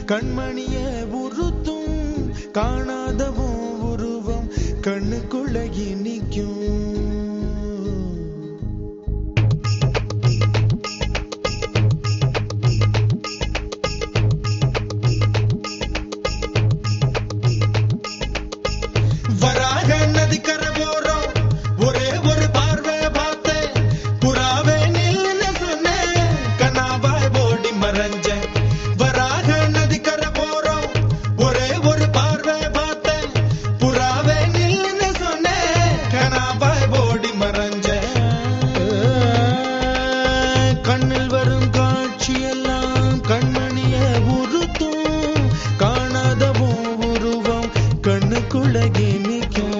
கண்மணிய உறுத்தும் காணாதவும் உருவம் கண்ணுக்குள்ள இனிக்கும். வராக நதிக்கரை போறோம், ஒரே ஒரு பார்வை பார்த்தேன், புறாவே நில்லுன்னு சொன்னேன், கனாவாய் ஓடி மறைஞ்சேன். வராக நதிக்கரை போறோம், ஒரே ஒரு பார்வை பார்த்தேன், புறாவே நில்லுன்னு சொன்னேன், கனாவாய் ஓடி மறைஞ்சேன். கண்ணில் வரும் காட்சியெல்லாம் கண்மணிய உறுத்தும் காணாதவும் உருவம் கண்ணுக்குள்ள இனிக்கும்.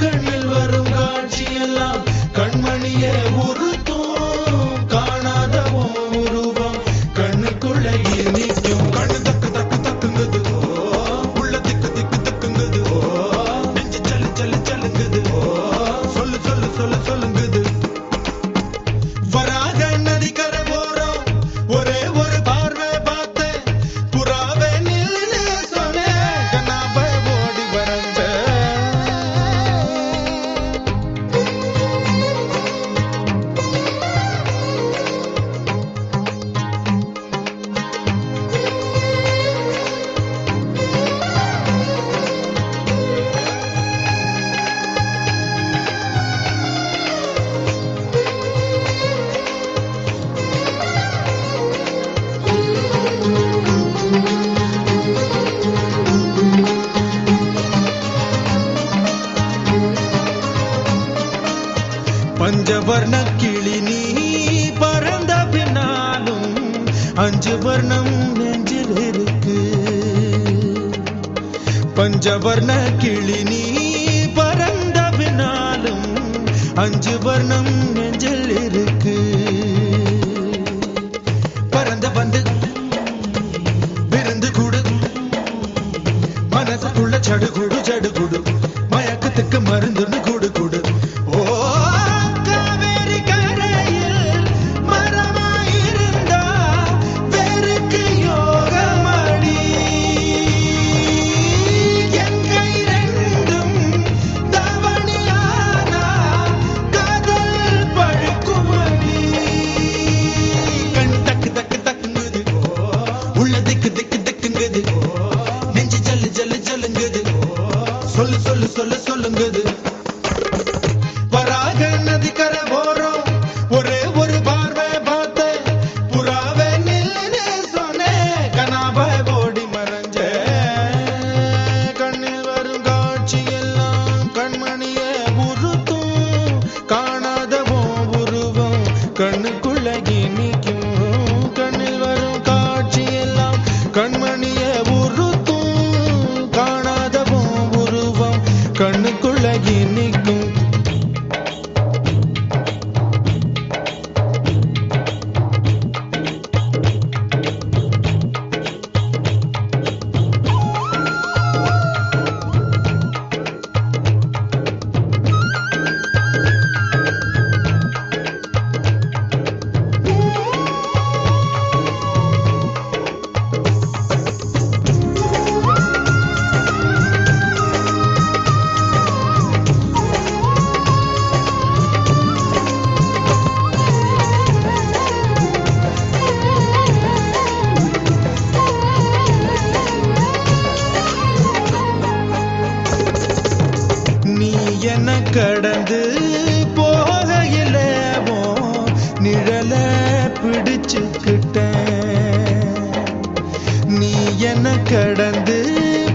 கண்ணில் வரும் காட்சியெல்லாம் கண்மணிய உறுத்தும் காணாதவும் உருவம் கண்ணுக்குள்ள இனிக்கும். கண்ணு தக்கு தக்கு தக்குங்குது, உள்ள திக்கு திக்கு தக்குங்குது, நெஞ்சு சல்லு சல்லு சல்லுங்குது, சொல்லு சொல்லு சொல்லு சொல்லுங்குது. வராக நதிக்கரை போறோம், ஒரே ஒரு பார்வை பார்த்தேன், புறாவே நில்லுன்னு சொன்னேன், கனாவாய் ஓடி மறைஞ்சேன். பஞ்சவர்ண கிளி நீ பறந்த பின்னாலும் 5 வர்ணம் நெஞ்சில் இருக்கு. பஞ்சவர்ண கிளி நீ பறந்த பின்னாலும் 5 வர்ணம் நெஞ்சில் இருக்கு. பறந்து வந்து விருந்து கூடு, மனசுக்குள்ள சடுகுடு சடுகுடு, மயக்கத்துக்கு மருந்துன்னு கூடு கூடு. ஓ காவேரி கரையில் மரமாயிருந்தா வேருக்கு யோகமடி, என் கை ரெண்டும் தவணியானா காதல் பழுக்குமடி. கண் தக்கு தக்கு தக்குங்குது, உள்ள திக்கு திக்கு திக்குங்குது, நெஞ்சு ஜல்லு ஜல்லு ஜல்லுங்குது, சொல்லு சொல்லு சொல்லு சொல்லுங்குது. வராக நதிக்கரை போறோம், ஒரே ஒரு பார்வை பார்த்தேன், புறாவே நில்லுன்னு சொன்னேன், கனாவாய் ஓடி மறைஞ்சேன். கண்ணில் வரும் காட்சியெல்லாம் கண்மணிய உறுத்தும் காணாதவும் உருவம் கண்ணுக்குள்ள இனிக்கும். கண்ணில் வரும் காட்சியெல்லாம் கண்மணிய உறுத்தும் காணாதவும் உருவம் கண்ணுக்குள்ள இனிக்கும். நீ என்ன கடந்து போகையில நிழல பிடிச்சுக்கிட்டேன். நீ என்ன கடந்து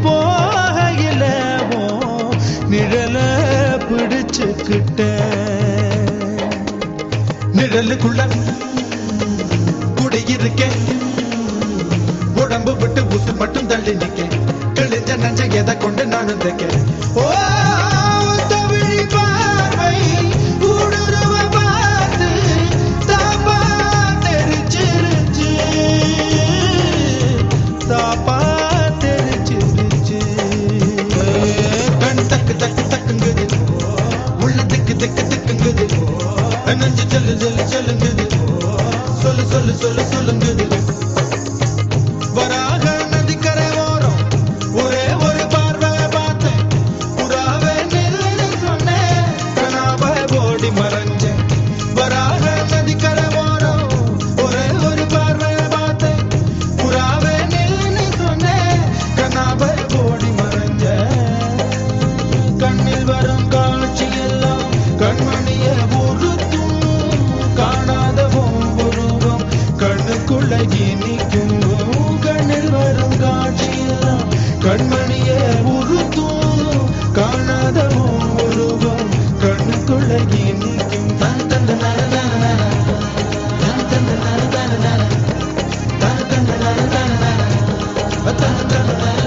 போகையில நிழல பிடிச்சுக்கிட்டேன். நிழலுக்குள்ள குடியிருக்கேன், உடம்பு விட்டு உசு மட்டும் தள்ளி நிக்க, கிழிஞ்ச நஞ்ச எதை கொண்டு நானும் தைக்க. ஓ தவிழி பார்வை ஊடுருவ பார்த்து தாப்பா தெரிச்சிருச்சு, தாப்பா தெரிச்சிருச்சு. கண் தக்கு தக்கு தக்குங்குது, உள்ள திக்கு திக்கு திக்குங்குது, நஞ்சு சொல்லு சொல்லு சொல்லுங்குது, சொல்லு சொல்லு சொல்லு சொல்லுங்குது. வராக நதி தன தன